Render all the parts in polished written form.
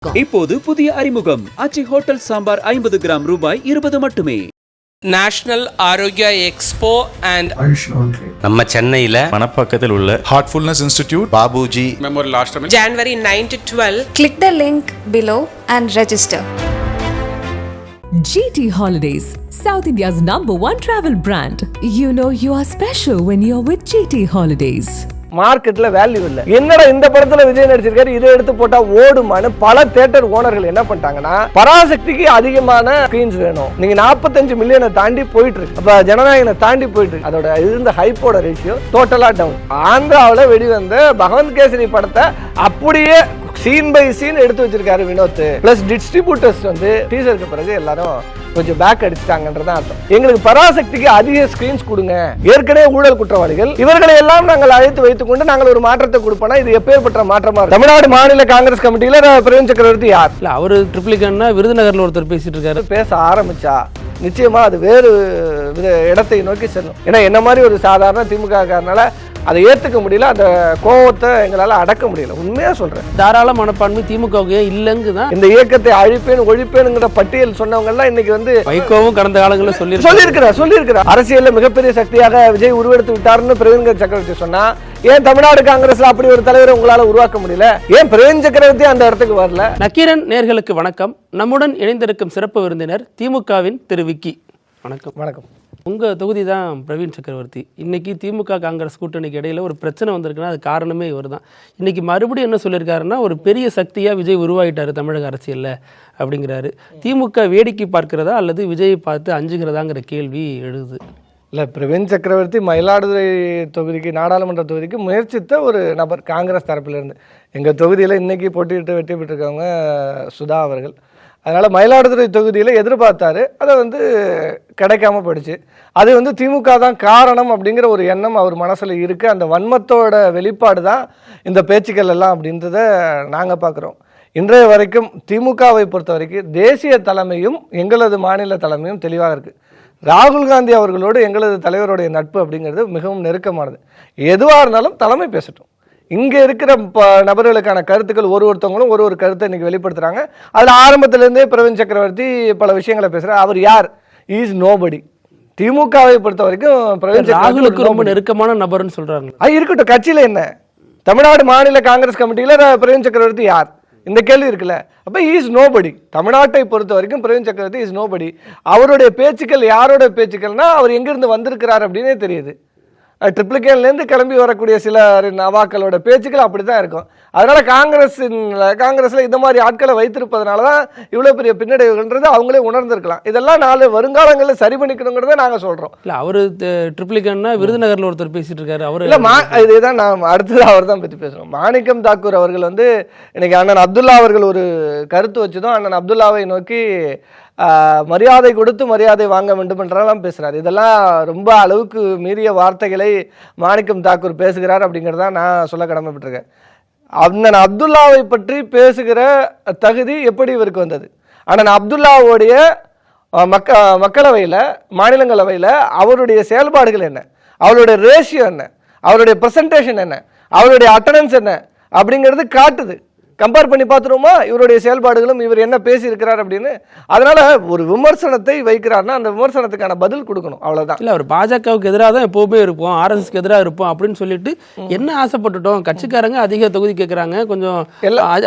இப்போது புதிய அறிமுகம் ஆச்சி ஹோட்டல் சாம்பார் 50 கிராம் ரூபாய் 20 மட்டுமே. நேஷனல் ஆரோக்கியா எக்ஸ்போ அண்ட் நம்ம சென்னையில மணப்பாக்கத்தில் உள்ள Heartfulness Institute, Babuji Memorial Ashram. January 9 to 12. Click the link below and register. GT Holidays, South India's #1 travel brand. You know you are special when you're with GT Holidays. மார்க்கெட்ல value இல்ல. என்னடா இந்த படத்துல விஜய் நடிச்சிருக்காரு, இதை எடுத்து போட்டா ஓடுமான்னு பல தியேட்டர் ஓனர்கள் என்ன பண்ணிட்டாங்கன்னா, பராசக்திக்கு அதிகமான ஸ்கிரீன்ஸ் வேணும், நீங்க 45 மில்லியனை தாண்டி போயிட்டு இருக்கு, அப்ப ஜனநாயகனை தாண்டி போயிட்டு இருக்கு, அதோட இருந்த ஹைப்போட ரேஷியோ டோட்டலா டவுன். ஆந்திராவில் வெளிவந்த பகவந்த் கேசரி படத்தை அப்படியே சீன் பை சீன் எடுத்து வச்சிருக்காரு வினோத். பிளஸ் டிஸ்ட்ரிபியூட்டர்ஸ் வந்து டீசருக்கு பிறகு எல்லாரும் கொஞ்சம் பேக் அடிச்சிட்டாங்கன்றதான் அர்த்தம். எங்களுக்கு பராசக்திக்கு அதிக ஸ்கிரீன்ஸ் கொடுங்க, ஏற்கனவே ஊழல் குற்றவாளிகள் இவர்களை எல்லாம் நாங்கள் அழைத்து வைத்துக் கொண்டு நாங்கள் ஒரு மாற்றத்தை கொடுப்போம். இது எப்பேற்பட்ட மாற்றமா இருக்கு? தமிழ்நாடு மாநில காங்கிரஸ் கமிட்டியில பிரவீன் சக்கரவர்த்தி யார்? இல்ல, அவரு ட்ரிப்ளிகன்னா விருதுநகர்ல ஒருத்தர் பேசிட்டு இருக்காரு. பேச ஆரம்பிச்சா நிச்சயமா அது வேறு இடத்தை நோக்கி செல்லும். ஏன்னா என்ன மாதிரி ஒரு சாதாரண திமுக காரனால அதை ஏத்துக்க முடியல, அந்த கோபத்தை எங்களால அடக்க முடியல. உண்மையா சொல்றேன், தாராள மனப்பான்மை திமுகவுக்கு இல்லைங்குதான். இந்த இயக்கத்தை அழிப்பேன் ஒழிப்பேன்ங்கிற பட்டியல் சொன்னவங்க எல்லாம் இன்னைக்கு வந்து வைகோவும் கடந்த காலங்களில் சொல்லியிருக்கிறார். அரசியல்ல மிகப்பெரிய சக்தியாக விஜய் உருவெடுத்து விட்டாருன்னு பிரவீன் சக்கரவர்த்தி சொன்னா, ஏன் தமிழ்நாடு காங்கிரஸ்ல அப்படி ஒரு தலைவரை உங்களால உருவாக்க முடியல? ஏன் பிரவீன் சக்கரவர்த்தி அந்த இடத்துக்கு வரல? நக்கீரன் நேர்களுக்கு வணக்கம். நம்முடன் இணைந்திருக்கும் சிறப்பு விருந்தினர் திமுகவின் திரு விக்கி. வணக்கம். வணக்கம். உங்க தொகுதி தான் பிரவீன் சக்கரவர்த்தி. இன்னைக்கு திமுக காங்கிரஸ் கூட்டணிக்கு இடையில ஒரு பிரச்சனை வந்திருக்குன்னா அது காரணமே இவர் தான். இன்னைக்கு மறுபடியும் என்ன சொல்லியிருக்காருன்னா, ஒரு பெரிய சக்தியா விஜய் உருவாயிட்டாரு தமிழக அரசியல்ல அப்படிங்கிறாரு. திமுக வேடிக்கை பார்க்கிறதா அல்லது விஜயை பார்த்து அஞ்சுகிறதாங்கிற கேள்வி எழுது. இல்லை, பிரவீன் சக்கரவர்த்தி மயிலாடுதுறை தொகுதிக்கு, நாடாளுமன்ற தொகுதிக்கு முயற்சித்த ஒரு நபர் காங்கிரஸ் தரப்பிலிருந்து. எங்கள் தொகுதியில் இன்னைக்கு போட்டியிட்டு வெற்றி பெற்றிருக்கவங்க சுதா அவர்கள். அதனால் மயிலாடுதுறை தொகுதியில் எதிர்பார்த்தாரு, அதை வந்து கிடைக்காம போயிடுச்சு. அது வந்து திமுக தான் காரணம் அப்படிங்கிற ஒரு எண்ணம் அவர் மனசில் இருக்குது. அந்த வன்மத்தோட வெளிப்பாடு தான் இந்த பேச்சுக்கள் எல்லாம் அப்படின்றத நாங்கள் பார்க்குறோம். இன்றைய வரைக்கும் திமுகவை பொறுத்த வரைக்கும் தேசிய தலைமையும் எங்களது மாநில தலைமையும் தெளிவாக இருக்குது. ராகுல் காந்தி அவர்களோடு எங்களது தலைவருடைய நட்பு அப்படிங்கிறது மிகவும் நெருக்கமானது. எதுவாக இருந்தாலும் தலைமை பேசட்டும். இங்கே இருக்கிற நபர்களுக்கான கருத்துக்கள் ஒருத்தவங்களும் ஒரு கருத்தை இன்னைக்கு வெளிப்படுத்துறாங்க. அதில் ஆரம்பத்திலேருந்தே பிரவீன் சக்கரவர்த்தி பல விஷயங்களை பேசுகிறார். அவர் யார்? Is nobody. திமுகவை பொறுத்த வரைக்கும் பிரவீன் ராகுலுக்கு ரொம்ப நெருக்கமான நபர்னு சொல்றாங்க. அது இருக்கட்டும், கட்சியில் என்ன? தமிழ்நாடு மாநில காங்கிரஸ் கமிட்டியில பிரவீன் சக்கரவர்த்தி யார்? இந்த கேள்வி இருக்குல்ல. அப்ப இஸ் நோபடி. தமிழ்நாட்டை பொறுத்த வரைக்கும் பிரவீன் சக்கரவர்த்தி இஸ் நோபடி. அவருடைய பேச்சுக்கள் யாரோட பேச்சுக்கள்னா, அவர் எங்கிருந்து வந்திருக்கிறார் அப்படின்னே தெரியுது. ட்ரிப்ளிகேன்லேருந்து கிளம்பி வரக்கூடிய சில நவாக்களோட பேச்சுக்கள் அப்படி தான் இருக்கும். அதனால காங்கிரஸில் இந்த மாதிரி ஆட்களை வைத்திருப்பதனால தான் இவ்வளோ பெரிய பின்னடைவுகள்ன்றது அவங்களே உணர்ந்திருக்கலாம். இதெல்லாம் நாலு வருங்காலங்களில் சரி பண்ணிக்கணுங்கிறத நாங்கள் சொல்கிறோம். இல்லை, அவர் ட்ரிப்ளிகன்னா விருதுநகரில் ஒருத்தர் பேசிட்டு இருக்காரு. அவர் இல்லை, இதுதான் நான் அடுத்தது அவர் தான் பற்றி பேசுகிறோம். மாணிக்கம் தாக்கூர் அவர்கள் வந்து இன்னைக்கு அண்ணன் அப்துல்லா அவர்கள் ஒரு கருத்து வச்சதும் அண்ணன் அப்துல்லாவை நோக்கி மரியாதை கொடுத்து மரியாதை வாங்க வேண்டும் என்றெல்லாம் பேசுகிறார். இதெல்லாம் ரொம்ப அளவுக்கு மீறிய வார்த்தைகளை மாணிக்கம் தாக்கூர் பேசுகிறார் அப்படிங்கிறத நான் சொல்ல கடமைப்பட்டிருக்கேன். அண்ணன் அப்துல்லாவை பற்றி பேசுகிற தகுதி எப்படி இவருக்கு வந்தது? அண்ணன் அப்துல்லாவுடைய மக்களவையில், மாநிலங்களவையில் அவருடைய செயல்பாடுகள் என்ன, அவருடைய ரேஷியோ என்ன, அவருடைய ப்ரெசன்டேஷன் என்ன, அவருடைய அட்டண்டன்ஸ் என்ன அப்படிங்கிறது காட்டுது. கம்பேர் பண்ணி பார்த்துருவோமா இவருடைய செயல்பாடுகளும், இவர் என்ன பேசியிருக்கிறார் அப்படின்னு. அதனால ஒரு விமர்சனத்தை வைக்கிறார்னா அந்த விமர்சனத்துக்கான பதில் கொடுக்கணும், அவ்வளவுதான். இல்லை, அவர் பாஜகவுக்கு எதிராக தான் எப்போவுமே இருப்போம், ஆர்எஸ்க்கு எதிராக இருப்போம் அப்படின்னு சொல்லிட்டு என்ன ஆசைப்பட்டுட்டோம்? கட்சிக்காரங்க அதிக தொகுதி கேட்குறாங்க, கொஞ்சம்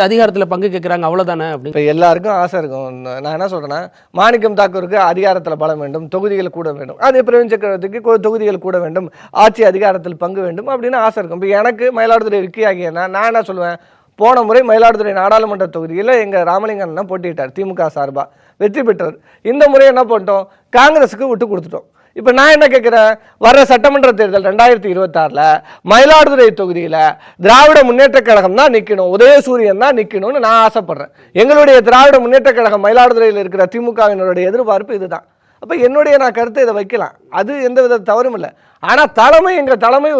அதிகாரத்தில் பங்கு கேட்குறாங்க, அவ்வளோதானே. அப்படி இப்போ எல்லாருக்கும் ஆசை இருக்கும். நான் என்ன சொல்றேன்னா, மாணிக்கம் தாக்கூருக்கு அதிகாரத்தில் பலம் வேண்டும், தொகுதிகள் கூட வேண்டும். அதே பிரவீன் சக்கரவர்த்திக்கு தொகுதிகள் கூட வேண்டும், ஆட்சி அதிகாரத்தில் பங்கு வேண்டும் அப்படின்னு ஆசை இருக்கும். இப்போ எனக்கு மயிலாடுதுறை விக்கி ஆகிய நான் என்ன சொல்லுவேன், போன முறை மயிலாடுதுறை நாடாளுமன்ற தொகுதியில் எங்கள் ராமலிங்கன் தான் போட்டிட்டார் திமுக சார்பாக, வெற்றி பெற்றவர். இந்த முறை என்ன பண்ணிட்டோம், காங்கிரஸுக்கு விட்டு கொடுத்துட்டோம். இப்போ நான் என்ன கேட்குறேன், வர சட்டமன்ற தேர்தல் 2026 மயிலாடுதுறை தொகுதியில் திராவிட முன்னேற்ற கழகம் தான் நிற்கணும், உதயசூரியன் தான் நிற்கணும்னு நான் ஆசைப்படுறேன். எங்களுடைய திராவிட முன்னேற்ற கழகம் மயிலாடுதுறையில் இருக்கிற திமுகவினருடைய எதிர்பார்ப்பு இதுதான். அப்போ என்னுடைய நான் கருத்தை இதை வைக்கலாம், அது எந்த வித தவறும் இல்லை. ஆனால் எங்கள் தலைமை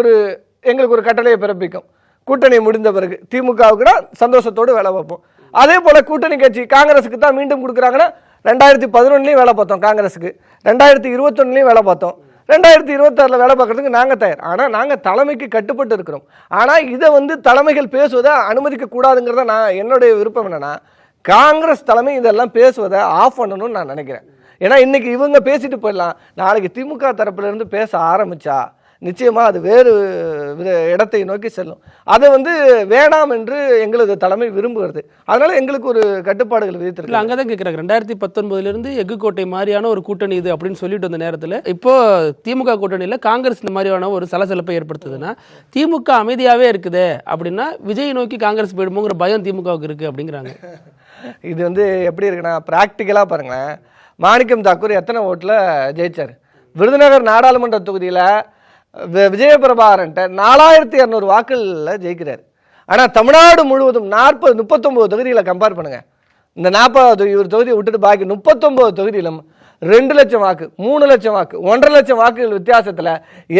எங்களுக்கு ஒரு கட்டளையை பிறப்பிக்கும். கூட்டணி முடிந்த பிறகு திமுகவுக்கு தான் சந்தோஷத்தோடு வேலை பார்ப்போம். அதே போல கூட்டணி கட்சி காங்கிரஸுக்கு தான் மீண்டும் கொடுக்குறாங்கன்னா, 2011 வேலை பார்த்தோம், காங்கிரஸுக்கு 2021 வேலை பார்த்தோம், 2026 வேலை பார்க்கறதுக்கு நாங்கள் தயார். ஆனால் நாங்கள் தலைமைக்கு கட்டுப்பட்டு இருக்கிறோம். ஆனால் இதை வந்து தலைமைகள் பேசுவதை அனுமதிக்க கூடாதுங்கிறத என்னுடைய விருப்பம் என்னன்னா, காங்கிரஸ் தலைமை இதெல்லாம் பேசுவதை ஆஃப் பண்ணணும்னு நான் நினைக்கிறேன். ஏன்னா இன்னைக்கு இவங்க பேசிட்டு போயிடலாம், நாளைக்கு திமுக தரப்புல இருந்து பேச ஆரம்பிச்சா நிச்சயமா அது வேறு இடத்தை நோக்கி செல்லும். அதை வேணாம் என்று எங்களது தலைமை விரும்புகிறது. அதனால எங்களுக்கு ஒரு கட்டுப்பாடுகள் விதித்திருக்கு. அங்கதான் கேட்கறாங்க 2019 எஃகு கோட்டை மாதிரியான ஒரு கூட்டணி இது அப்படின்னு சொல்லிட்டு வந்த நேரத்தில் இப்போ திமுக கூட்டணியில் காங்கிரஸ் இந்த மாதிரியான ஒரு சலசலப்பை ஏற்படுத்துதுன்னா திமுக அமைதியாவே இருக்குது அப்படின்னா விஜய் நோக்கி காங்கிரஸ் போயிடுமோங்கிற பயம் திமுகவுக்கு இருக்கு அப்படிங்கிறாங்க. இது எப்படி இருக்குன்னா பிராக்டிக்கலா பாருங்களேன், மாணிக்கம் தாக்கூர் எத்தனை ஓட்டில் ஜெயிச்சார்? விருதுநகர் நாடாளுமன்ற தொகுதியில் விஜயபிரபாரன்ட்ட 4200 வாக்குகளில் ஜெயிக்கிறார். ஆனால் தமிழ்நாடு முழுவதும் 39 தொகுதிகளை கம்பேர் பண்ணுங்க. இந்த 40 இவர் தொகுதியை விட்டுட்டு பாக்கி 39 தொகுதியிலும் 2 லட்சம் வாக்கு, 3 லட்சம் வாக்கு, 1.5 லட்சம் வாக்குகள் வித்தியாசத்தில்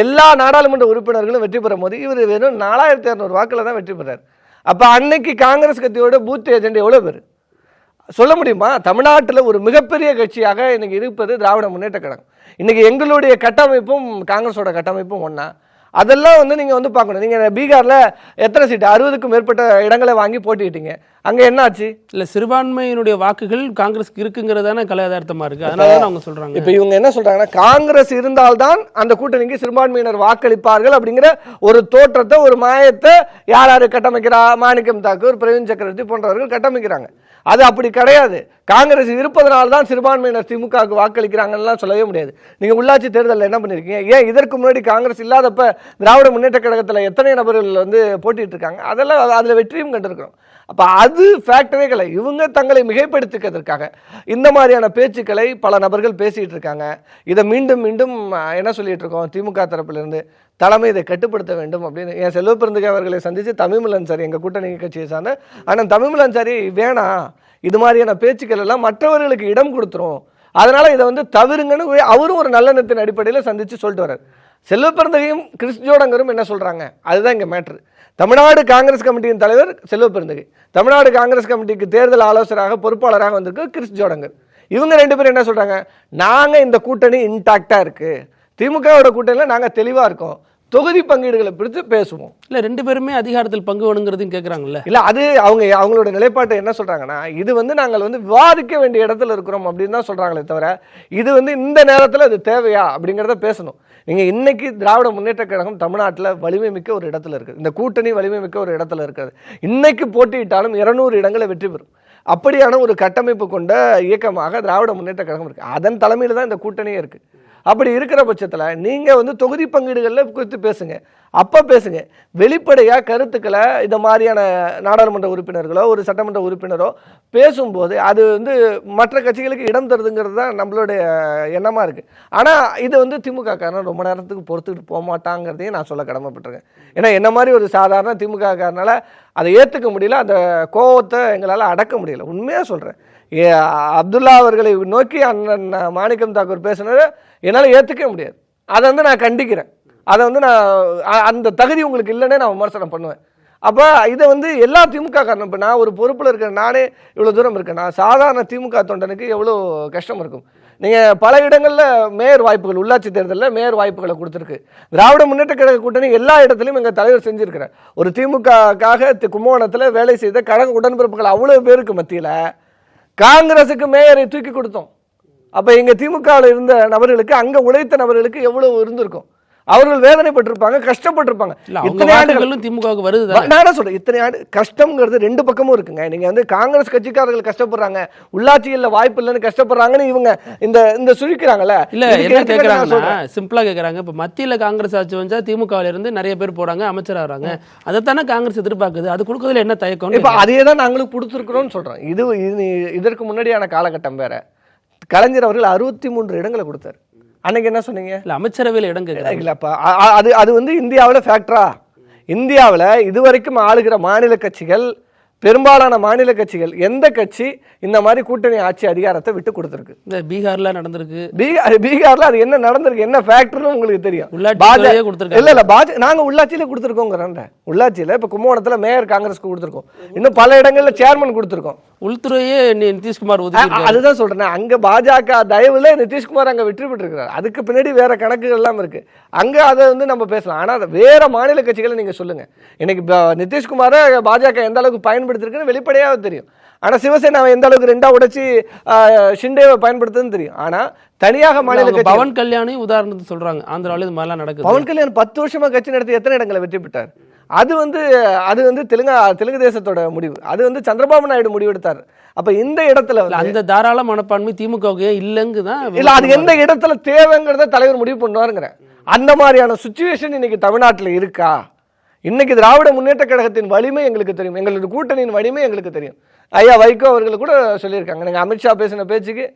எல்லா நாடாளுமன்ற உறுப்பினர்களும் வெற்றி பெறும் போது இவர் வெறும் 4200 வாக்குல தான் வெற்றி பெறார். அப்போ அன்னைக்கு காங்கிரஸ் கட்சியோட பூத் ஏஜெண்ட் எவ்வளோ பேர் சொல்ல முடியுமா? தமிழ்நாட்டில் ஒரு மிகப்பெரிய கட்சியாக இன்னைக்கு இருப்பது திராவிட முன்னேற்ற கழகம். இன்னைக்கு எங்களுடைய கட்டமைப்பும் காங்கிரஸோட கட்டமைப்பும் ஒன்றா? அதெல்லாம் நீங்கள் பார்க்கணும். நீங்கள் பீகாரில் எத்தனை சீட்டு 60க்கும் மேற்பட்ட இடங்களை வாங்கி போட்டிட்டீங்க, அங்கே என்ன ஆச்சு? இல்லை, சிறுபான்மையினுடைய வாக்குகள் காங்கிரஸ்க்கு இருக்குங்கிறதான கலாதார்த்தமாக இருக்குது, அதனால தான் அவங்க சொல்கிறாங்க. இப்போ இவங்க என்ன சொல்கிறாங்கன்னா, காங்கிரஸ் இருந்தால்தான் அந்த கூட்டணிக்கு சிறுபான்மையினர் வாக்களிப்பார்கள் அப்படிங்கிற ஒரு தோற்றத்தை, ஒரு மாயத்தை யார் கட்டமைக்கிறா? மாணிக்கம் தாக்கூர், பிரவீன் சக்கரவர்த்தி போன்றவர்கள் கட்டமைக்கிறாங்க. அது அப்படி கிடையாது. காங்கிரஸ் இருப்பதனால தான் சிறுபான்மையினர் திமுகவுக்கு வாக்களிக்கிறாங்கலாம் சொல்லவே முடியாது. நீங்கள் உள்ளாட்சி தேர்தலில் என்ன பண்ணியிருக்கீங்க? ஏன் இதற்கு முன்னாடி காங்கிரஸ் இல்லாதப்ப திராவிட முன்னேற்ற கழகத்தில் எத்தனை நபர்கள் போட்டிட்டு இருக்காங்க? அதெல்லாம் அதில் வெற்றியும் கண்டிருக்கிறோம். அப்போ அது ஃபேக்டரே கிடையாது. இவங்க தங்களை மிகைப்படுத்திக்கிறதுக்காக இந்த மாதிரியான பேச்சுக்களை பல நபர்கள் பேசிகிட்டு இருக்காங்க. இதை மீண்டும் மீண்டும் என்ன சொல்லிட்டு இருக்கோம்? திமுக தரப்பிலிருந்து தலைமை இதை கட்டுப்படுத்த வேண்டும் அப்படின்னு என் செல்வப்பெருந்தகை அவர்களை சந்தித்து தமிழ் அன்சாரி, எங்கள் கூட்டணி கட்சியை சார்ந்த ஆனால் தமிழ் அன்சாரி வேணாம், இது மாதிரியான பேச்சுக்கள் எல்லாம் மற்றவர்களுக்கு இடம் கொடுத்துரும், அதனால இதை தவிருங்கன்னு அவரும் ஒரு நல்லெண்ணத்தின் அடிப்படையில் சந்தித்து சொல்லிட்டு வர்றார். செல்வப்பெருந்தகையும் கிறிஸ் ஜோடங்கரும் என்ன சொல்கிறாங்க? அதுதான் இங்கே மேட்ரு. தமிழ்நாடு காங்கிரஸ் கமிட்டியின் தலைவர் செல்வப்பெருந்தகை, தமிழ்நாடு காங்கிரஸ் கமிட்டிக்கு தேர்தல் ஆலோசகராக பொறுப்பாளராக வந்திருக்கு கிறிஸ் ஜோடங்கர். இவங்க 2 பேரும் என்ன சொல்கிறாங்க? நாங்கள் இந்த கூட்டணி இன்டாக்டாக இருக்குது, திமுகவோட கூட்டணியில் நாங்கள் தெளிவாக இருக்கோம், தொகுதி பங்கீடுகளை பிடித்து பேசுவோம். இல்லை, 2 பேருமே அதிகாரத்தில் பங்கு வேணுங்கிறதையும் கேட்குறாங்கல்ல. இல்லை, அது அவங்களோட நிலைப்பாட்டை என்ன சொல்கிறாங்கன்னா, இது நாங்கள் விவாதிக்க வேண்டிய இடத்துல இருக்கிறோம் அப்படின்னு தான் சொல்கிறாங்களே தவிர இது இந்த நேரத்தில் அது தேவையா அப்படிங்கிறத பேசணும். நீங்கள் இன்னைக்கு திராவிட முன்னேற்ற கழகம் தமிழ்நாட்டில் வலிமை மிக்க ஒரு இடத்துல இருக்குது, இந்த கூட்டணி வலிமை மிக்க ஒரு இடத்துல இருக்கிறது. இன்னைக்கு போட்டியிட்டாலும் 200 இடங்களை வெற்றி பெறும். அப்படியான ஒரு கட்டமைப்பு கொண்ட இயக்கமாக திராவிட முன்னேற்ற கழகம் இருக்குது. அதன் தலைமையில் தான் இந்த கூட்டணியே இருக்குது. அப்படி இருக்கிற பட்சத்தில் நீங்கள் தொகுதி பங்கீடுகளில் குறித்து பேசுங்க, அப்போ பேசுங்க. வெளிப்படையாக கருத்துக்களை இந்த மாதிரியான நாடாளுமன்ற உறுப்பினர்களோ ஒரு சட்டமன்ற உறுப்பினரோ பேசும்போது அது மற்ற கட்சிகளுக்கு இடம் தருதுங்கிறது தான் நம்மளுடைய எண்ணமாக இருக்குது. ஆனால் இது திமுக காரன் ரொம்ப நேரத்துக்கு பொறுத்துக்கிட்டு போக மாட்டாங்கிறதையும் நான் சொல்ல கடமைப்பட்டிருக்கேன். ஏன்னா என்ன மாதிரி ஒரு சாதாரண திமுக காரனால அதை ஏற்றுக்க முடியல, அந்த கோபத்தை எங்களால் அடக்க முடியல. உண்மையாக சொல்கிறேன். அப்துல்லா அவர்களை நோக்கி அண்ணன் மாணிக்கம் தாக்கூர் பேசுனதை என்னால் ஏற்றுக்க முடியாது. அதை நான் கண்டிக்கிறேன். அதை நான் அந்த தகுதி உங்களுக்கு இல்லைன்னே நான் விமர்சனம் பண்ணுவேன். அப்போ இதை எல்லா திமுக காரணம், இப்போ நான் ஒரு பொறுப்பில் இருக்கேன், நானே இவ்வளோ தூரம் இருக்கேன், நான் சாதாரண திமுக தொண்டனுக்கு எவ்வளோ கஷ்டம் இருக்கும். நீங்கள் பல இடங்களில் மேயர் வாய்ப்புகள், உள்ளாட்சி தேர்தலில் மேயர் வாய்ப்புகளை கொடுத்துருக்கு திராவிட முன்னேற்ற கழக கூட்டணி. எல்லா இடத்துலையும் எங்கள் தலைவர் செஞ்சுருக்கிறார். ஒரு திமுகக்காக கும்பகோணத்தில் வேலை செய்த கழக உடன்பிறப்புகள் அவ்வளோ பேருக்கு மத்தியில் காங்கிரஸுக்கு மேயரை தூக்கி கொடுத்தோம். அப்போ எங்கள் திமுகவில் இருந்த நபர்களுக்கு, அங்கே உழைத்த நபர்களுக்கு எவ்வளோ இருந்திருக்கும்? அவர்கள் வேதனைப்பட்டிருப்பாங்க, கஷ்டப்பட்டிருப்பாங்க. இத்தனை ஆண்டுகளும் திமுகவுக்கு வருது. நான் சொல்றேன், இத்தனை ஆண்டு கஷ்டம்ங்கிறது 2 பக்கமும் இருக்குங்க. நீங்க காங்கிரஸ் கட்சிக்காரர்கள் கஷ்டப்படுறாங்க, உள்ளாட்சியில் வாய்ப்பு இல்லைன்னு கஷ்டப்படுறாங்கன்னு இவங்க இந்த சுழிக்கிறாங்கல்ல. இல்ல என்ன கேட்கறாங்கன்னா, சிம்பிளா கேட்கறாங்க. இப்ப மத்தியில காங்கிரஸ் ஆட்சி வந்தா திமுகவில் இருந்து நிறைய பேர் போறாங்க, அமைச்சர் ஆகிறாங்க, அதைத்தானே காங்கிரஸ் எதிர்பார்க்குது. அது கொடுக்கறதுல என்ன தயக்கம்? இப்ப அதே தான் நாங்களும் கொடுத்துருக்கிறோம்னு சொல்றோம். இதற்கு முன்னாடியான காலகட்டம் வேற. கலைஞர் அவர்கள் 63 இடங்களை கொடுத்தாரு. அன்னைக்கு என்ன சொன்னீங்க? இல்லை, அமைச்சரவையில் இடம் கேட்கலப்பா. அது இந்தியாவில் ஃபேக்டரா? இந்தியாவில் இதுவரைக்கும் ஆளுகிற மாநில கட்சிகள், பெரும்பாலான மாநில கட்சிகள், எந்த கட்சி இந்த மாதிரி கூட்டணி ஆட்சி அதிகாரத்தை விட்டு கொடுத்துருக்கு? இந்த பீகார்ல நடந்திருக்கு. பீகார்ல அது என்ன நடந்திருக்கு, என்ன ஃபேக்டர்னு உங்களுக்கு தெரியும். நாங்க உள்ளாட்சியில கொடுத்துருக்கோங்கிறேன். உள்ளாட்சியில இப்ப கும்பகோணத்துல மேயர் காங்கிரஸ்க்கு கொடுத்துருக்கோம், இன்னும் பல இடங்கள்ல சேர்மன் கொடுத்துருக்கோம். உள்துறையே நிதிஷ்குமார், அதுதான் சொல்றேன். அங்க பாஜக தயவுல நிதிஷ்குமார் அங்க வெற்றி பெற்று இருக்கிறார். அதுக்கு பின்னாடி வேற கணக்குகள் எல்லாம் இருக்கு. அங்க அதை நம்ம பேசலாம். ஆனா வேற மாநில கட்சிகளை நீங்க சொல்லுங்க. இன்னைக்கு நிதிஷ்குமாரை பாஜக எந்த அளவுக்கு பயன்படுத்திருக்குன்னு வெளிப்படையாக தெரியும். ஆனா சிவசேனாவை எந்த அளவுக்கு ரெண்டா உடைச்சு ஷிண்டேவை பயன்படுத்துதுன்னு தெரியும். ஆனா தனியாக மாநில கட்சி பவன் கல்யாணையும் உதாரணத்துக்கு சொல்றாங்க, ஆந்திராவில இது மாதிரிலாம் நடக்குது. பவன் கல்யாண் 10 வருஷமா கட்சி நடத்தி எத்தனை இடங்களை வெற்றி பெற்றார்? அது வந்து தெலுங்கு தேசத்தோட முடிவு. அது வந்து சந்திரபாபு நாயுடு முடிவு எடுத்தார். அப்ப இந்த இடத்துல அந்த தாராள மனப்பான்மை திமுகவுக்கு இல்லைங்குதான். இல்ல, அது எந்த இடத்துல தேவைங்கிறத தலைவர் முடிவு பண்ணுவாருங்கிற அந்த மாதிரியான சுச்சுவேஷன் இன்னைக்கு தமிழ்நாட்டில் இருக்கா? இன்னைக்கு திராவிட முன்னேற்ற கழகத்தின் வலிமை எங்களுக்கு தெரியும், எங்களது கூட்டணியின் வலிமை எங்களுக்கு தெரியும். ஐயா வைகோ அவர்கள் கூட சொல்லியிருக்காங்க, நீங்க அமித்ஷா பேசின பேச்சுக்கு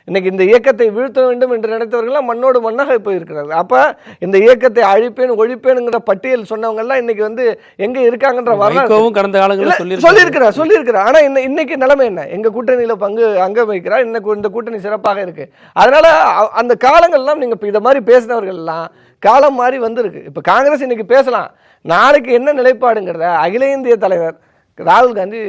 இன்னைக்கு இந்த இயக்கத்தை வீழ்த்த வேண்டும் என்று நினைத்தவர்கள்லாம் மண்ணோடு மண்ணாக போயிருக்கிறார்கள். அப்ப இந்த இயக்கத்தை அழிப்பேன் ஒழிப்பேனுங்கிற பட்டியல் சொன்னவங்க எல்லாம் இன்னைக்கு வந்து எங்க இருக்காங்கன்ற வரலாறு கடந்த காலங்களில் சொல்லியிருக்கிறார். ஆனா இன்னைக்கு நிலைமை என்ன? எங்க கூட்டணியில அங்க வைக்கிறார், இந்த கூட்டணி சிறப்பாக இருக்கு. அதனால அந்த காலங்கள்லாம் நீங்க இத மாதிரி பேசினவர்கள் எல்லாம் காலம் மாறி வந்திருக்கு. இப்ப காங்கிரஸ் இன்னைக்கு பேசலாம், நாளைக்கு என்ன நிலைப்பாடுங்கிறத அகில இந்திய தலைவர் ராகுல் காந்தி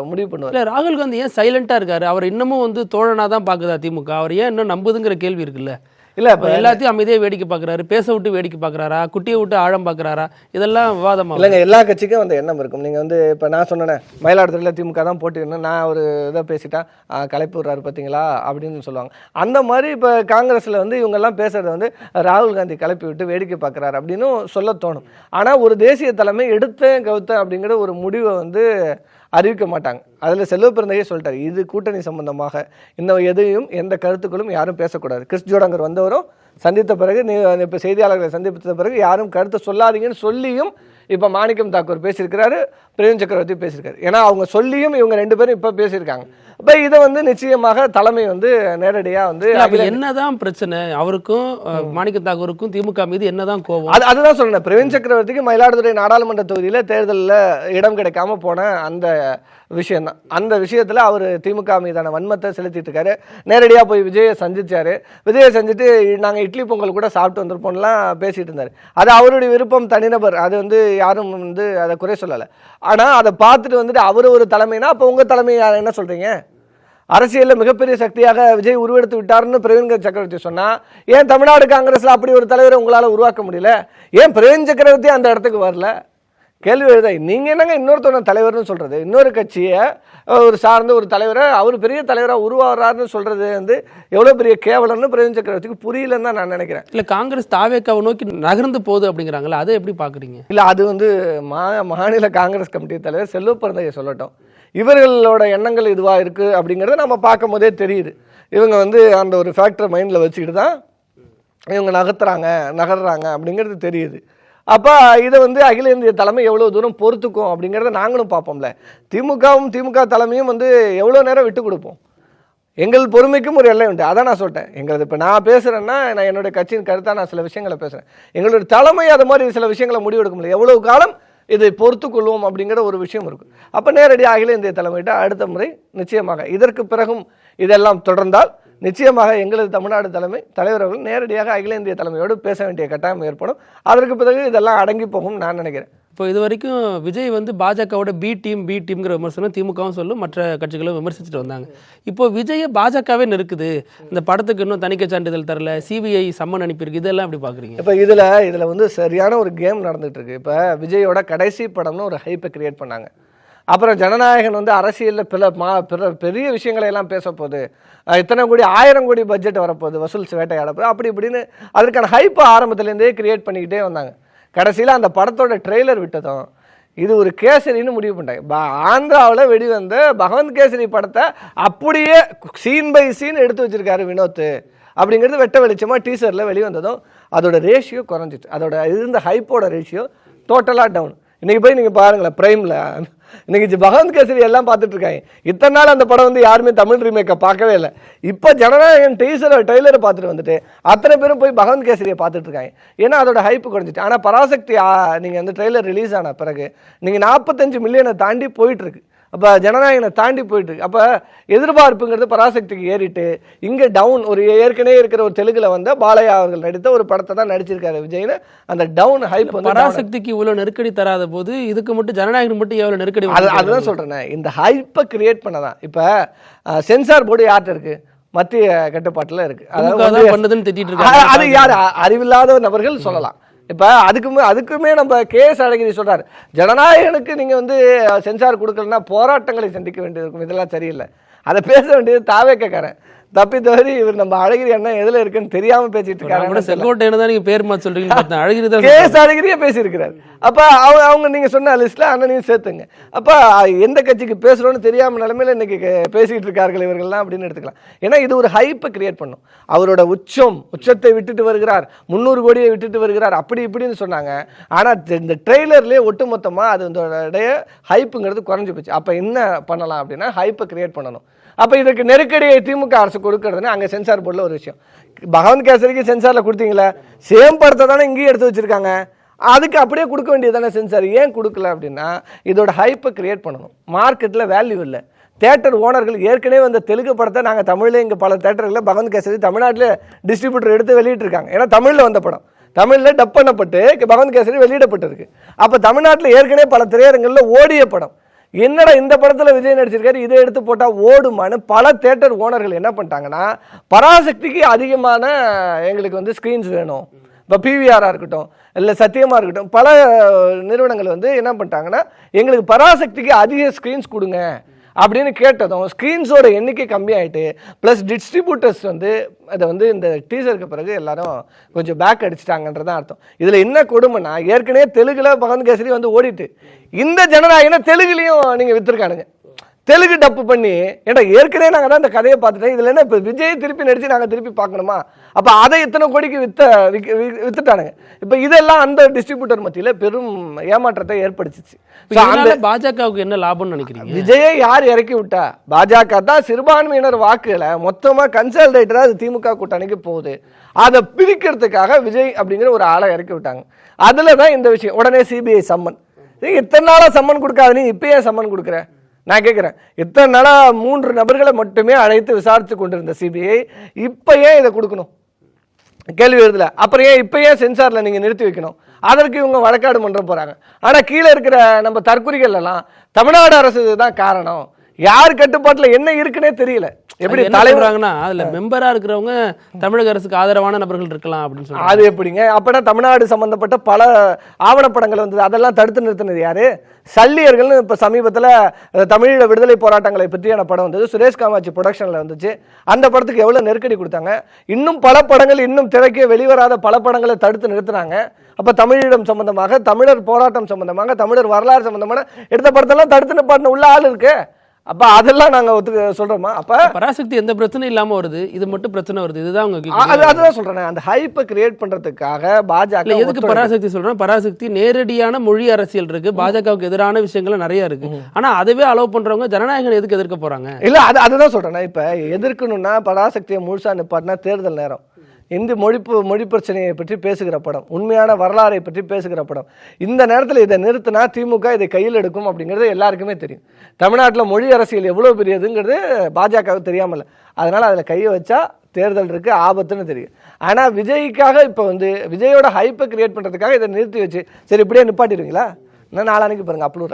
முடிவு பண்ணுவார். இல்ல, ராகுல் காந்தி ஏன் சைலண்டா இருக்காரு? அவர் இன்னமும் வந்து தோழனா தான் பாக்குதா திமுக? அவர் ஏன் இன்னும் நம்புதுங்கிற கேள்வி இருக்குல்ல. இல்ல, இப்ப எல்லாத்தையும் அமைதியா வேடிக்கை பாக்குறாரு, பேச விட்டு வேடிக்கை பாக்குறாரா, குட்டியை விட்டு ஆழம் பாக்குறாரா? இதெல்லாம் விவாதமா இல்லைங்க. எல்லா கட்சிக்கும் அந்த எண்ணம் இருக்கும். நீங்க வந்து இப்ப நான் சொன்னேன் மயிலாடுதுறையில திமுக தான் போட்டிருந்தேன், நான் ஒரு இதை பேசிட்டா கலைப்பு விடுறாரு பார்த்தீங்களா அப்படின்னு சொல்லுவாங்க. அந்த மாதிரி இப்ப காங்கிரஸ்ல வந்து இவங்க எல்லாம் பேசுறத வந்து ராகுல் காந்தி கலைப்பி விட்டு வேடிக்கை பார்க்குறாரு அப்படின்னு சொல்ல தோணும். ஆனா ஒரு தேசிய தலைமை எடுத்தேன் கவுத்தேன் அப்படிங்கிற ஒரு முடிவை வந்து அறிவிக்க மாட்டாங்க. அதில் செல்வ பிறந்தகையே சொல்லிட்டாரு, இது கூட்டணி சம்பந்தமாக இன்னும் எதையும் எந்த கருத்துக்களும் யாரும் பேசக்கூடாது. கிறிஸ் ஜோடங்கர் வந்தவரும் சந்தித்த பிறகு இப்போ செய்தியாளர்களை சந்தித்த பிறகு யாரும் கருத்தை சொல்லாதீங்கன்னு சொல்லியும் இப்போ மாணிக்கம் தாக்கூர் பேசியிருக்கிறாரு, பிரவீன் சக்கரவர்த்தி பேசியிருக்காரு. ஏன்னா அவங்க சொல்லியும் இவங்க ரெண்டு பேரும் இப்போ பேசியிருக்காங்க. இப்போ இதை வந்து நிச்சயமாக தலைமை வந்து நேரடியாக வந்து என்னதான் பிரச்சனை அவருக்கும் மாணிக்கம் தாக்கூருக்கும் திமுக மீது என்னதான் கோபம்? அதுதான் சொல்றேன். பிரவீன் சக்கரவர்த்திக்கு மயிலாடுதுறை நாடாளுமன்ற தொகுதியில் தேர்தலில் இடம் கிடைக்காம போன அந்த விஷயம் தான். அந்த விஷயத்தில் அவர் திமுக மீதான வன்மத்தை செலுத்திட்டு இருக்காரு. நேரடியாக போய் விஜயை சந்திச்சாரு. விஜயை சந்தித்து நாங்கள் இட்லி பொங்கல் கூட சாப்பிட்டு வந்திருப்போம்லாம் பேசிட்டு இருந்தார். அது அவருடைய விருப்பம், தனிநபர். அது வந்து யாரும் வந்து அதை குறை சொல்லலை. ஆனால் அதை பார்த்துட்டு வந்துட்டு அவர் ஒரு தலைமைனா அப்போ உங்கள் தலைமை என்ன சொல்றீங்க? அரசியலில் மிகப்பெரிய சக்தியாக விஜய் உருவெடுத்து விட்டார்னு பிரவீன் சக்கரவர்த்தி சொன்னா, ஏன் தமிழ்நாடு காங்கிரஸ்ல அப்படி ஒரு தலைவரை உங்களால் உருவாக்க முடியல? ஏன் பிரவீன் சக்கரவர்த்தி அந்த இடத்துக்கு வரல? கேள்வி எழுத நீங்க என்னங்க இன்னொருத்தவன தலைவர்னு சொல்றது? இன்னொரு கட்சியை ஒரு சார்ந்த ஒரு தலைவரை அவர் பெரிய தலைவராக உருவாகிறாருன்னு சொல்றது வந்து எவ்வளவு பெரிய கேவலம்னு பிரவீன் சக்கரவர்த்திக்கு புரியலன்னு தான் நான் நினைக்கிறேன். இல்ல, காங்கிரஸ் தாவேக்காவை நோக்கி நகர்ந்து போகுது அப்படிங்கிறாங்களா, அதை எப்படி பாக்குறீங்க? இல்ல, அது வந்து மாநில காங்கிரஸ் கமிட்டி தலைவர் செல்வ பிறந்தகை சொல்லட்டும். இவர்களோட எண்ணங்கள் இதுவா இருக்கு அப்படிங்கிறத நம்ம பார்க்கும் போதே தெரியுது. இவங்க வந்து அந்த ஒரு ஃபேக்டர் மைண்ட்ல வச்சுக்கிட்டு தான் இவங்க நகர்றாங்க அப்படிங்கிறது தெரியுது. அப்போ இதை வந்து அகில இந்திய தலைமை எவ்வளோ தூரம் பொறுத்துக்கும் அப்படிங்கிறத நாங்களும் பார்ப்போம்ல. திமுக தலைமையும் வந்து எவ்வளோ நேரம் விட்டு கொடுப்போம்? எங்கள் பொறுமைக்கும் ஒரு எல்லை உண்டு. அதான் நான் சொல்லிட்டேன். எங்களது இப்போ நான் பேசுகிறேன்னா நான் என்னுடைய கட்சியின் கருத்தாக நான் சில விஷயங்களை பேசுகிறேன். எங்களுடைய தலைமை அது மாதிரி சில விஷயங்களை முடிவெடுக்க முடியல. எவ்வளவு காலம் இதை பொறுத்து கொள்வோம் அப்படிங்கிற ஒரு விஷயம் இருக்கும். அப்போ நேரடியாக அகில இந்திய தலைமையிட்ட அடுத்த முறை நிச்சயமாக இதற்கு பிறகும் இதெல்லாம் தொடர்ந்தால் நிச்சயமாக எங்களது தமிழ்நாடு தலைவர்கள் நேரடியாக அகில இந்திய தலைமையோடு பேச வேண்டிய கட்டாயம் ஏற்படும். அதற்கு பிறகு இதெல்லாம் அடங்கி போகும் நான் நினைக்கிறேன். இப்போ இது வரைக்கும் விஜய் வந்து பாஜகவோட பி டீம்ங்கிற விமர்சனம் திமுகவும் சொல்லும், மற்ற கட்சிகளும் விமர்சிச்சுட்டு வந்தாங்க. இப்போ விஜயை பாஜகவே நெருக்குது, இந்த படத்துக்கு இன்னும் தணிக்கை சான்றிதழ் தரல, சிபிஐ சம்மன் அனுப்பியிருக்கு, இதெல்லாம் எப்படி பார்க்குறீங்க? இப்போ இதில் வந்து சரியான ஒரு கேம் நடந்துட்டு இருக்கு. இப்போ விஜயோட கடைசி படம்னு ஒரு ஹைப்பை கிரியேட் பண்ணாங்க. அப்புறம் ஜனநாயகன் வந்து அரசியலில் பெரிய விஷயங்களை எல்லாம் பேச போகுது, இத்தனை கோடி 1000 கோடி பட்ஜெட் வரப்போகுது, வசூல் வேட்டையாட போகுது, அப்படி இப்படின்னு அதற்கான ஹைப்பை ஆரம்பத்துலேருந்தே கிரியேட் பண்ணிக்கிட்டே வந்தாங்க. கடைசியில் அந்த படத்தோட ட்ரெய்லர் விட்டதும் இது ஒரு கேசரின்னு முடிவு பண்ணிட்டாங்க. ஆந்திராவில் வெளிவந்த பகவந்த் கேசரி படத்தை அப்படியே சீன் பை சீன் எடுத்து வச்சிருக்காரு வினோத் அப்படிங்கிறது வெட்ட வெளிச்சமாக டீசரில் வெளிவந்ததும் அதோட ரேஷியோ குறைஞ்சிச்சு. அதோட இருந்த ஹைப்போட ரேஷியோ டோட்டலாக டவுன். இன்னைக்கு போய் நீங்கள் பாருங்களேன், பிரைமில் இன்னைக்கு பகவந்த் கேசரி எல்லாம் பார்த்துட்டு இருக்காங்க. இத்தனை நாள் அந்த படம் வந்து யாருமே தமிழ் ரீமேக்கை பார்க்கவே இல்லை. இப்போ ஜனநாயகன் ட்ரெய்லரை பார்த்துட்டு வந்துட்டு அத்தனை பேரும் போய் பகவந்த் கேசரியை பார்த்துட்டு இருக்காங்க. ஏன்னா அதோட ஹைப்பு குறைஞ்சிட்டு. ஆனால் பராசக்தி நீங்கள் வந்து ட்ரெய்லர் ரிலீஸ் ஆன பிறகு நீங்கள் 45 மில்லியனை தாண்டி போயிட்டு இருக்கு. அப்போ ஜனநாயகனை தாண்டி போயிட்டு இருக்கு. அப்போ எதிர்பார்ப்புங்கிறது பராசக்திக்கு ஏறிட்டு இங்கே டவுன். ஒரு ஏற்கனவே இருக்கிற ஒரு தெலுங்குல வந்த பாலையா அவர்கள் நடித்த ஒரு படத்தை தான் நடிச்சிருக்காரு விஜய்னு. அந்த டவுன் ஹைப் வந்து பராசக்திக்கு இவ்வளோ நெருக்கடி தராத போது இதுக்கு மட்டும் ஜனநாயகம் மட்டும் எவ்வளோ நெருக்கடி? அதுதான் சொல்றேன், இந்த ஹைப்பை கிரியேட் பண்ணதான். இப்போ சென்சார் போர்டு யார்கிட்ட இருக்கு? மத்திய கட்டுப்பாட்டில் இருக்கு. அதாவது பண்ணுதுன்னு திட்டிட்டு அது யார் அறிவில்லாத நபர்கள் சொல்லலாம். இப்போ அதுக்குமே நம்ம கேஎஸ் அழகிரி சொல்றாரு, ஜனநாயகனுக்கு நீங்க வந்து சென்சார் கொடுக்கலன்னா போராட்டங்களை சந்திக்க வேண்டியிருக்கும், இதெல்லாம் சரியில்லை. அதை பேச வேண்டியது தாவேக்காரன். தப்பி தவறி இவர் நம்ம அழகிரி அண்ணா எதுல இருக்குன்னு தெரியாம பேசிட்டு இருக்காங்க. செங்கோட்டையனை தான் நீங்க பேர் மாத்தி சொல்றீங்க, அழகிரி தான் கேஎஸ் அழகிரியே பேசியிருக்கிறாரு. அப்ப அவங்க நீங்க சொன்ன லிஸ்ட்ல அண்ணனையும் சேர்த்துங்க. அப்ப எந்த கட்சிக்கு பேசுறோம்னு தெரியாம நிலைமையில இன்னைக்கு பேசிட்டு இருக்கார்கள் இவர்கள்லாம் அப்படின்னு எடுத்துக்கலாம். ஏன்னா இது ஒரு ஹைப்பை கிரியேட் பண்ணும். அவரோட உச்சத்தை விட்டுட்டு வருகிறார், 300 கோடியை விட்டுட்டு வருகிறார், அப்படி இப்படின்னு சொன்னாங்க. ஆனா இந்த ட்ரெய்லர்லயே ஒட்டுமொத்தமா அதோடைய ஹைப்புங்கிறது குறைஞ்சு போச்சு. அப்ப என்ன பண்ணலாம் அப்படின்னா ஹைப்பை கிரியேட் பண்ணணும். அப்ப இதுக்கு நெருக்கடியை திமுக அரசு கொடுக்கறதுன்னு அங்க சென்சார் போர்டில் ஒரு விஷயம். பகவந்த் கேசரிக்கு சென்சார்ல கொடுத்தீங்களா, சேம் படத்தை தானே இங்கேயும் எடுத்து வச்சிருக்காங்க, அதுக்கு அப்படியே கொடுக்க வேண்டியது தானே சென்சார். ஏன் கொடுக்கல அப்படின்னா இதோட ஹைப்பை கிரியேட் பண்ணணும். மார்க்கெட்டில் வேல்யூ இல்லை. தேட்டர் ஓனர்கள் ஏற்கனவே அந்த தெலுங்கு படத்தை நாங்கள் தமிழ்ல இங்கே பல தேட்டர்களில் பகவந்த் கேசரி தமிழ்நாட்டில் டிஸ்ட்ரிபியூட்டர் எடுத்து வெளியிட்டிருக்காங்க. ஏன்னா தமிழில் வந்த படம் தமிழில் டப் பண்ணப்பட்டு பகவந்த் கேசரி வெளியிடப்பட்டிருக்கு. அப்போ தமிழ்நாட்டில் ஏற்கனவே பல திரையரங்களில் ஓடிய படம். என்னடா இந்த படத்தில் விஜய் நடிச்சிருக்காரு, இதை எடுத்து போட்டால் ஓடுமான்னு பல தேட்டர் ஓனர்கள் என்ன பண்ணிட்டாங்கன்னா, பராசக்திக்கு அதிகமான எங்களுக்கு வந்து ஸ்க்ரீன்ஸ் வேணும். இப்போ பிவிஆராக இருக்கட்டும் இல்லை சத்தியமாக இருக்கட்டும், பல நிறுவனங்கள் வந்து என்ன பண்ணிட்டாங்கன்னா எங்களுக்கு பராசக்திக்கு அதிக ஸ்க்ரீன்ஸ் கொடுங்க அப்படின்னு கேட்டதும் ஸ்க்ரீன்ஸோட எண்ணிக்கை கம்மியாயிட்டு, ப்ளஸ் டிஸ்ட்ரிபியூட்டர்ஸ் வந்து அதை வந்து இந்த டீசருக்கு பிறகு எல்லாரும் கொஞ்சம் பேக் அடிச்சிட்டாங்கன்றதான் அர்த்தம். இதில் என்ன கொடுமைன்னா, ஏற்கனவே தெலுங்குல பகவந்த் கேசரி வந்து ஓடிட்டு, இந்த ஜனநாயகனை தெலுங்குலையும் நீங்கள் வித்துருக்கானுங்க. தெலுங்கு டப்பு பண்ணி, ஏன்னா ஏற்கனவே நாங்கள் தான் இந்த கதையை பார்த்துட்டோம், இதில் என்ன இப்போ விஜய் திருப்பி நடிச்சு நாங்கள் திருப்பி பார்க்கணுமா? அப்போ அதை இத்தனை கோடிக்கு வித்துட்டானுங்க. இப்போ இதெல்லாம் அந்த டிஸ்ட்ரிபியூட்டர் மத்தியில் பெரும் ஏமாற்றத்தை ஏற்படுத்திச்சு. பாஜகவுக்கு என்ன லாபம்னு நினைக்கிறீங்க? விஜயை யார் இறக்கி விட்டா? பாஜக தான் சிறுபான்மையினர் வாக்குகளை மொத்தமாக கன்சாலிடேட்டராக அது திமுக கூட்டணிக்கு போகுது. அதை பிரிக்கிறதுக்காக விஜய் அப்படிங்கிற ஒரு ஆளை இறக்கி விட்டாங்க. அதில் தான் இந்த விஷயம். உடனே சிபிஐ சம்மன். இத்தனை நாளாக சம்மன் கொடுக்காது, நீ இப்பயே சம்மன் கொடுக்குற? நான் கேட்குறேன், இத்தனை நாளாக 3 நபர்களை மட்டுமே அழைத்து விசாரித்து கொண்டிருந்த சிபிஐ இப்போ ஏன் இதை கொடுக்கணும்? கேள்வி எழுதல. அப்புறம் ஏன் இப்போ ஏன் சென்சாரில் நீங்கள் நிறுத்தி வைக்கணும்? அதற்கு இவங்க வழக்காடு மன்றம் போகிறாங்க. ஆனால் கீழே இருக்கிற நம்ம தற்குறிகள் எல்லாம் தமிழ்நாடு அரசு தான் காரணம், யார் கட்டுப்பாட்டில் என்ன இருக்குன்னே தெரியல. எப்படி தலைவராங்கன்னா அதுல மெம்பரா இருக்கிறவங்க தமிழக அரசுக்கு ஆதரவான நபர்கள் இருக்கலாம் அப்படின்னு சொல்லி, அது எப்படிங்க? அப்பனா தமிழ்நாடு சம்பந்தப்பட்ட பல ஆவணப்படங்கள் வந்தது, அதெல்லாம் தடுத்து நிறுத்தினது யாரு? சல்லியர்கள்னு இப்போ சமீபத்தில் தமிழீழ விடுதலை போராட்டங்களை பற்றியான படம் வந்தது, சுரேஷ் காமாட்சி ப்ரொடக்ஷனில் வந்துச்சு. அந்த படத்துக்கு எவ்வளோ நெருக்கடி கொடுத்தாங்க. இன்னும் பல படங்கள், இன்னும் திரைக்கே வெளிவராத பல படங்களை தடுத்து நிறுத்தினாங்க. அப்போ தமிழீழம் சம்பந்தமாக, தமிழர் போராட்டம் சம்பந்தமாக, தமிழர் வரலாறு சம்பந்தமான எடுத்த படத்தெல்லாம் தடுத்து நிப்பாட்டின உள்ள ஆள் இருக்கு. அப்ப அதெல்லாம் நாங்க சொல்றோமா? அப்ப பராசக்தி எந்த பிரச்சனை இல்லாம வருது, இது மட்டும் பிரச்சனை வருது. இதுதான் அதுதான் சொல்றேன், அந்த ஹைப்பை கிரியேட் பண்றதுக்காக பாஜக எதுக்கு பராசக்தி சொல்றேன்? பராசக்தி நேரடியான மொழி அரசியல் இருக்கு, பாஜகவுக்கு எதிரான விஷயங்கள் நிறைய இருக்கு. ஆனா அதுவே அலோவ் பண்றவங்க ஜனநாயகம் எதுக்கு எதிர்க்க போறாங்க? இல்ல அதுதான் சொல்றேன். இப்ப எதிர்க்கணும்னா பராசக்தியை முழுசா நிப்பாட்டினா தேர்தல் நேரம், இந்தி மொழி பிரச்சனையை பற்றி பேசுகிற படம், உண்மையான வரலாறை பற்றி பேசுகிற படம், இந்த நேரத்தில் இதை நிறுத்தினா திமுக இதை கையில் எடுக்கும் அப்படிங்கிறது எல்லாருக்குமே தெரியும். தமிழ்நாட்டில் மொழி அரசியல் எவ்வளோ பெரியதுங்கிறது பாஜகவுக்கு தெரியாமல், அதனால் அதில் கையை வச்சா தேர்தல் இருக்குது, ஆபத்துன்னு தெரியும். ஆனால் விஜய்க்காக இப்போ வந்து விஜயோட ஹைப்பை கிரியேட் பண்ணுறதுக்காக இதை நிறுத்தி வச்சு சரி இப்படியே நிப்பாட்டிடுவீங்களா? இன்னும் நாளானிக்கு பாருங்கள் அப்ரூவ்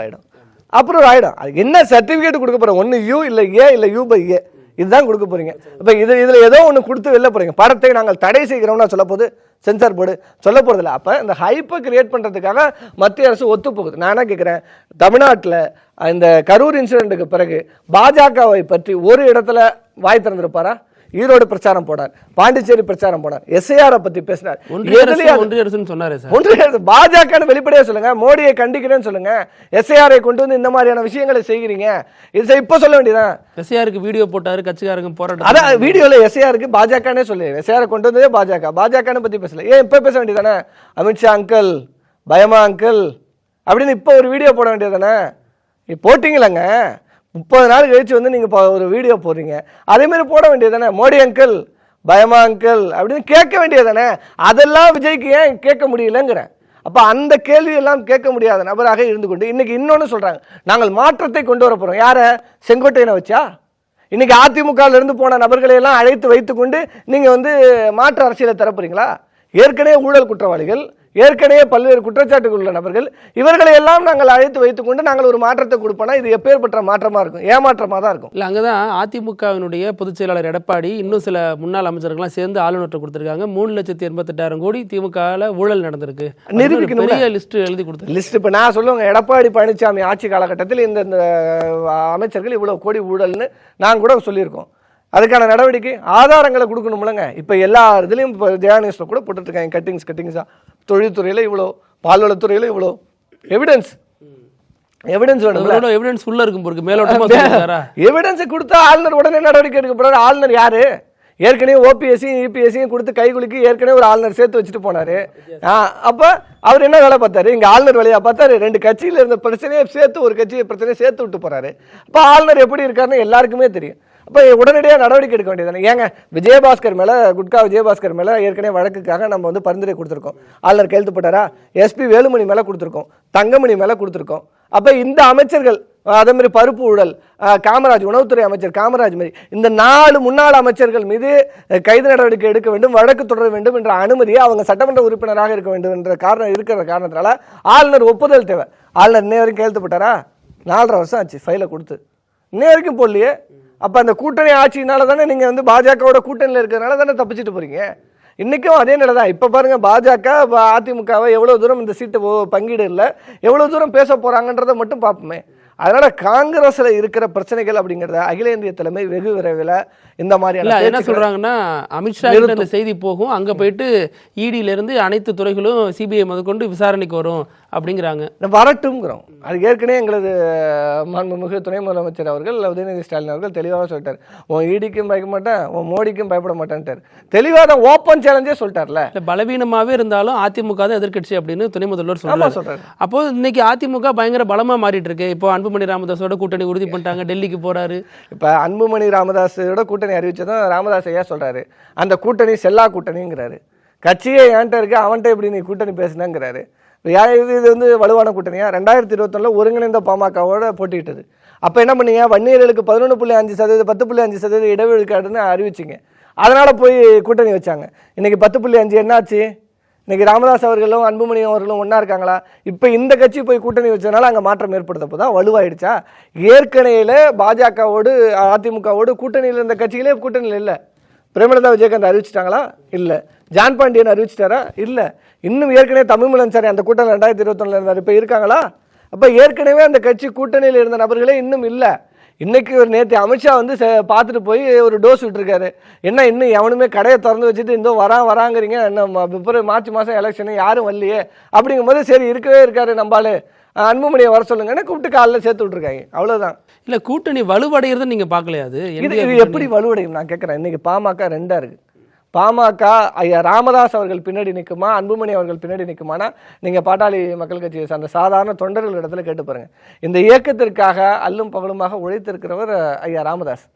ஆகிடும். அதுக்கு என்ன சர்டிஃபிகேட் கொடுக்க போகிறோம்? ஒன்று யூ இல்லை ஏ இல்லை யூ பை ஏ, இதுதான் கொடுக்க போறீங்க. இப்போ இதில் ஏதோ ஒன்று கொடுத்து வெளில போறீங்க. படத்தை நாங்கள் தடை செய்கிறோம்னா சொல்ல போது சென்சார் போர்டு சொல்ல போறதில்ல. அப்போ இந்த ஹைப்பை கிரியேட் பண்ணுறதுக்காக மத்திய அரசு ஒத்து போகுது. நான் என்ன கேட்குறேன், தமிழ்நாட்டில் இந்த கரூர் இன்சிடென்ட்டுக்கு பிறகு பாஜகவை பற்றி ஒரு இடத்துல வாய் திறந்திருப்பாரா? ஈரோடு பிரச்சாரம் போனார், பாண்டிச்சேரி பிரச்சாரம் போனார், எஸ்ஐஆர் பத்தி பேசினார். பாஜக வெளிப்படையா சொல்லுங்க, மோடியை கண்டிக்கிறேன்னு சொல்லுங்க, எஸ்ஐஆரை கொண்டு வந்து இந்த மாதிரியான விஷயங்களை செய்கிறீங்க, இது இப்ப சொல்ல வேண்டியதான். எஸ்ஐஆருக்கு வீடியோ போட்டாரு, கட்சிக்காரங்க போராட்டம். அதான் வீடியோல எஸ்ஐஆருக்கு பாஜகனே சொல்லு, எஸ்ஐஆர் கொண்டு வந்ததே பாஜகன்னு பத்தி பேசல. ஏன் இப்ப பேச வேண்டியதானே? அமித்ஷா அங்கிள், பயமா அங்கிள் அப்படின்னு இப்ப ஒரு வீடியோ போட வேண்டியதானே? போட்டீங்களங்க, 30 நாள் கழிச்சு வந்து நீங்கள் ஒரு வீடியோ போடுறீங்க, அதேமாரி போட வேண்டியதானே? மோடி அங்கிள், பயமா அங்கிள் அப்படின்னு கேட்க வேண்டியதானே? அதெல்லாம் விஜய்க்கு ஏன் கேட்க முடியலங்கிறேன். அப்போ அந்த கேள்வியெல்லாம் கேட்க முடியாத நபராக இருந்து கொண்டு இன்னைக்கு இன்னொன்று சொல்கிறாங்க, நாங்கள் மாற்றத்தை கொண்டு வர போகிறோம். யாரை? செங்கோட்டையனை வச்சா? இன்னைக்கு அதிமுகவிலிருந்து போன நபர்களையெல்லாம் அழைத்து வைத்துக்கொண்டு நீங்கள் வந்து மாற்று அரசியலை தரப்போறீங்களா? ஏற்கனவே ஊழல் குற்றவாளிகள், ஏற்கனவே பல்வேறு குற்றச்சாட்டுகள் உள்ள நபர்கள். இவர்களை எல்லாம் நாங்கள் அழைத்து வைத்துக்கொண்டு நாங்கள் ஒரு மாற்றத்தை கொடுப்போம்னா இது எப்பேற்பட்ட மாற்றமா இருக்கும்? ஏமாற்றமா தான் இருக்கும். இல்லை, அங்கதான் அதிமுகவினுடைய பொதுச் செயலாளர் எடப்பாடி இன்னும் சில முன்னாள் அமைச்சர்கள்லாம் சேர்ந்து ஆளுநர்கிட்ட கொடுத்திருக்காங்க. 3,88,000 கோடி திமுகவில் ஊழல் நடந்திருக்கு, நிரூபிக்கணும். பெரிய லிஸ்ட் எழுதி கொடுத்து லிஸ்ட் இப்போ நான் சொல்லுவாங்க, எடப்பாடி பழனிசாமி ஆட்சி காலகட்டத்தில் இந்த அமைச்சர்கள் இவ்வளவு கோடி ஊழல்னு நான் கூட சொல்லியிருக்கோம். அதுக்கான நடவடிக்கை ஆதாரங்களை கொடுக்கணும்லங்க. இப்போ எல்லா இதுலையும் இப்போ ஜெயானிஸ்டில் கூட போட்டுட்ருக்காங்க கட்டிங்ஸாக. தொழில்துறையில் இவ்வளோ, பால்வளத்துறையில் இவ்வளோ எவிடன்ஸ் வேணும். எவிடன்ஸ் உள்ள இருக்கும் போருக்கு மேலோட்டமா எவிடன்ஸை கொடுத்தா ஆளுநர் உடனே நடவடிக்கை எடுக்க போறாரு. ஆளுநர் யாரு? ஏற்கனவே ஓபிஎஸ்சியும் இபிஎஸ்சியும் கொடுத்து கைகுலுக்கி ஏற்கனவே ஒரு ஆளுநர் சேர்த்து வச்சுட்டு போனாரு. அப்ப அவர் என்ன வேலை பார்த்தாரு? இங்க ஆளுநர் வேலையா பார்த்தாரு? 2 கட்சியில இருந்த பிரச்சனையை சேர்த்து ஒரு கட்சியை பிரச்சனையை சேர்த்து விட்டு போறாரு. அப்ப ஆளுநர் எப்படி இருக்காருன்னு எல்லாருக்குமே தெரியும். அப்போ உடனடியாக நடவடிக்கை எடுக்க வேண்டியதானே. ஏங்க விஜயபாஸ்கர் மேலே, குட்கா விஜயபாஸ்கர் மேலே ஏற்கனவே வழக்குக்காக நம்ம வந்து பரிந்துரை கொடுத்துருக்கோம். ஆளுநர் கையெழுத்து போட்டாரா? எஸ்பி வேலுமணி மேலே கொடுத்துருக்கோம், தங்கமணி மேலே கொடுத்துருக்கோம். அப்போ இந்த அமைச்சர்கள், அதே மாதிரி பருப்பு ஊழல், காமராஜ் உணவுத்துறை அமைச்சர் காமராஜ் மாதிரி இந்த 4 முன்னாள் அமைச்சர்கள் மீது கைது நடவடிக்கை எடுக்க வேண்டும், வழக்கு தொடர வேண்டும் என்ற அனுமதியை அவங்க சட்டமன்ற உறுப்பினராக இருக்க வேண்டும் என்ற காரணம் இருக்கிற காரணத்தினால ஆளுநர் ஒப்புதல் தேவை. ஆளுநர் இன்னை வரைக்கும் கையெழுத்து போட்டாரா? 4.5 வருஷம் ஆச்சு ஃபைலை கொடுத்து, இன்னை வரைக்கும் போடலையே. அப்போ அந்த கூட்டணி ஆட்சினால தானே நீங்கள் வந்து பாஜகவோட கூட்டணியில் இருக்கிறதுனால தானே தப்பிச்சுட்டு போறீங்க. இன்றைக்கும் அதே நிலை தான். இப்போ பாருங்கள், பாஜக அதிமுகவை எவ்வளோ தூரம் இந்த சீட்டு பங்கீடு இல்லை, எவ்வளோ தூரம் பேச போகிறாங்கன்றதை மட்டும் பார்ப்போமே. அதனால் காங்கிரஸில் இருக்கிற பிரச்சனைகள் அப்படிங்கிறத அகில இந்திய தலைமை வெகு விரைவில் இந்த மாதிரியான என்ன சொல்கிறாங்கன்னா, அமித்ஷா இந்த செய்தி போகும், அங்கே போயிட்டு இடியிலேருந்து அனைத்து துறைகளும் சிபிஐ முதற்கொண்டு விசாரணைக்கு வரும் அப்படிங்கிறாங்க. வரட்டும்ங்கிறோம். அது ஏற்கனவே எங்களது மாண்புமிகு துணை முதலமைச்சர் அவர்கள் உதயநிதி ஸ்டாலின் அவர்கள் தெளிவாக சொல்லிட்டார். உன் இடிக்கும் பயப்பட மாட்டேன், உன் மோடிக்கும் பயப்பட மாட்டேன்ட்டார். தெளிவாக தான் ஓப்பன் சேலஞ்சே சொல்லிட்டார்ல. பலவீனமாகவே இருந்தாலும் அதிமுக தான் எதிர்கட்சி அப்படின்னு துணை முதல்வர் சொல்றாரு. அப்போ இன்னைக்கு அதிமுக பயங்கர பலமாக மாறிட்டு இருக்கு. இப்போ அன்புமணி ராமதாஸோட கூட்டணி உறுதி பண்ணிட்டாங்க, டெல்லிக்கு போறாரு. இப்போ அன்புமணி ராமதாஸோட கூட்டணி அறிவிச்சதும் ராமதாஸ் ஐயா சொல்றாரு, அந்த கூட்டணி செல்லா கூட்டணிங்கிறாரு. கட்சியே என்கிட்ட இருக்கு, அவன்கிட்ட எப்படி நீ கூட்டணி பேசுனங்கிறாரு. இது வந்து வலுவான கூட்டணியா? 2021 ஒருங்கிணைந்த பாமகவோட போட்டிக்கிட்டது. அப்போ என்ன பண்ணீங்க? வன்னியர்களுக்கு 11.5%, 10.5% இடஒதுக்கீடுன்னு அறிவிச்சிங்க. அதனால போய் கூட்டணி வச்சாங்க. இன்னைக்கு 10.5 என்னாச்சு? இன்னைக்கு ராமதாஸ் அவர்களும் அன்புமணி அவர்களும் ஒன்றா இருக்காங்களா? இப்போ இந்த கட்சி போய் கூட்டணி வச்சதுனால அங்கே மாற்றம் ஏற்படுத்தப்போ தான் வலுவாயிடுச்சா? ஏற்கனவே பாஜகவோடு அதிமுகவோடு கூட்டணியில் இருந்த கட்சிகளே கூட்டணியில் இல்லை. பிரேமலதா விஜயகாந்த் அறிவிச்சிட்டாங்களா? இல்லை. ஜான் பாண்டியன் அறிவிச்சிட்டாரா? இல்லை. இன்னும் ஏற்கனவே தமிழ்மலன் சாரி அந்த கூட்டணி 2021 இருந்தார், இப்போ இருக்காங்களா? அப்போ ஏற்கனவே அந்த கட்சி கூட்டணியில் இருந்த நபர்களே இன்னும் இல்லை. இன்னைக்கு ஒரு நேற்று அமித்ஷா வந்து பார்த்துட்டு போய் ஒரு டோஸ் விட்டுருக்காரு. என்ன இன்னும் எவனுமே கடையை திறந்து வச்சுட்டு இந்த வராங்கிறீங்க, என்ன மார்ச் மாதம் எலெக்ஷனு யாரும் வரலையே அப்படிங்கும்போது சரி இருக்கவே இருக்காரு நம்பாலு, அன்புமணியை வர சொல்லுங்கன்னு கூப்பிட்டு காலையில் சேர்த்து விட்டுருக்காங்க. அவ்வளோதான். இல்லை, கூட்டணி வலுவடைகிறது நீங்கள் பார்க்கலையா? இது எப்படி வலுவடையும் நான் கேட்குறேன். இன்னைக்கு பாமக 2ஆ இருக்குது. பாமக ஐயா ராமதாஸ் அவர்கள் பின்னாடி நிற்குமா, அன்புமணி அவர்கள் பின்னாடி நிற்குமானா நீங்கள் பாட்டாளி மக்கள் கட்சியை சார்ந்த சாதாரண தொண்டர்கள் இடத்துல கேட்டு பாருங்கள். இந்த இயக்கத்திற்காக அல்லும் பகலுமாக உழைத்திருக்கிறவர் ஐயா ராமதாஸ்.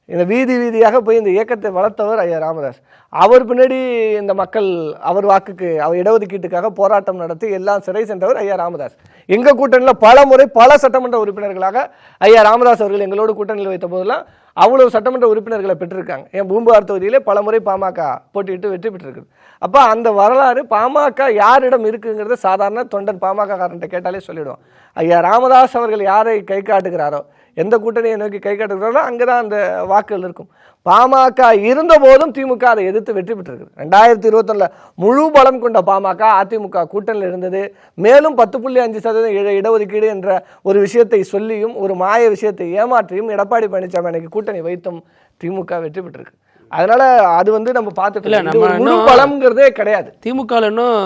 இந்த வீதியாக போய் இந்த இயக்கத்தை வளர்த்தவர் ஐயா ராமதாஸ். அவர் பின்னாடி இந்த மக்கள் அவர் வாக்குக்கு அவர் இடஒதுக்கீட்டுக்காக போராட்டம் நடத்தி எல்லாம் சிறை சென்றவர் ஐயா ராமதாஸ். எங்கள் கூட்டணியில் பல முறை பல சட்டமன்ற உறுப்பினர்களாக ஐயா ராமதாஸ் அவர்கள் எங்களோடு கூட்டணியில் வைத்த போதெல்லாம் அவ்வளவு சட்டமன்ற உறுப்பினர்களை பெற்றிருக்காங்க. என் பூம்புகார் தொகுதியிலே பல முறை பாமக போட்டியிட்டு வெற்றி பெற்றிருக்குது. அப்போ அந்த வரலாறு பாமக யாரிடம் இருக்குங்கிறத சாதாரண தொண்டன் பாமக காரன்ட்ட கேட்டாலே சொல்லிவிடுவோம். ஐயா ராமதாஸ் அவர்கள் யாரை கை காட்டுகிறாரோ, எந்த கூட்டணியை நோக்கி கை காட்டுகிறாரோ அங்கே தான் அந்த வாக்குகள் இருக்கும். பாமக இருந்த போதும் திமுக அதை எதிர்த்து வெற்றி பெற்றிருக்கு. 2021 முழு பலம் கொண்ட பாமக அதிமுக கூட்டணியில் இருந்தது. மேலும் 10.5% இடஒதுக்கீடு என்ற ஒரு விஷயத்தை சொல்லியும் ஒரு மாய விஷயத்தை ஏமாற்றியும் எடப்பாடி பழனிசாமி அன்னைக்கு கூட்டணி வைத்தும் திமுக வெற்றி பெற்றிருக்கு. அதனால அது வந்து நம்ம பார்த்துட்டு முழு பலம்ங்கிறதே கிடையாது. திமுக இன்னும்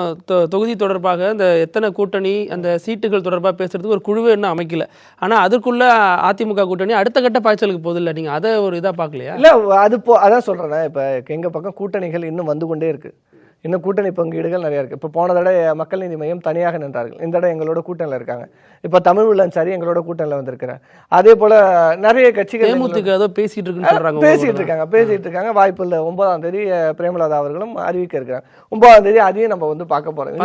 தொகுதி தொடர்பாக இந்த எத்தனை கூட்டணி அந்த சீட்டுகள் தொடர்பாக பேசுறதுக்கு ஒரு குழுவே இன்னும் அமைக்கல. ஆனா அதுக்குள்ள அதிமுக கூட்டணி அடுத்த கட்ட பாய்ச்சலுக்கு போகுது இல்லை, நீங்க அதை ஒரு இதா பார்க்கலையா? இல்ல அது அதான் சொல்றேன். இப்ப எங்க பக்கம் கூட்டணிகள் இன்னும் வந்து கொண்டே இருக்கு. இன்னும் கூட்டணி பங்கீடுகள் நிறைய இருக்குது. இப்போ போன தடவை மக்கள் நீதி மையம் தனியாக நின்றார்கள், இந்த தடவை எங்களோட கூட்டணியில் இருக்காங்க. இப்போ தமிழ் உள்ளன்சாரி எங்களோட கூட்டணியில் வந்திருக்கிறார். அதே போல் நிறைய கட்சிகள் பேசிகிட்டு இருக்காங்க. வாய்ப்பு இல்லை. 9ஆம் தேதி பிரேமலதா அவர்களும் அறிவிக்க இருக்கிறாங்க. 9ஆம் தேதி அதையும் நம்ம வந்து பார்க்க போகிறோம்.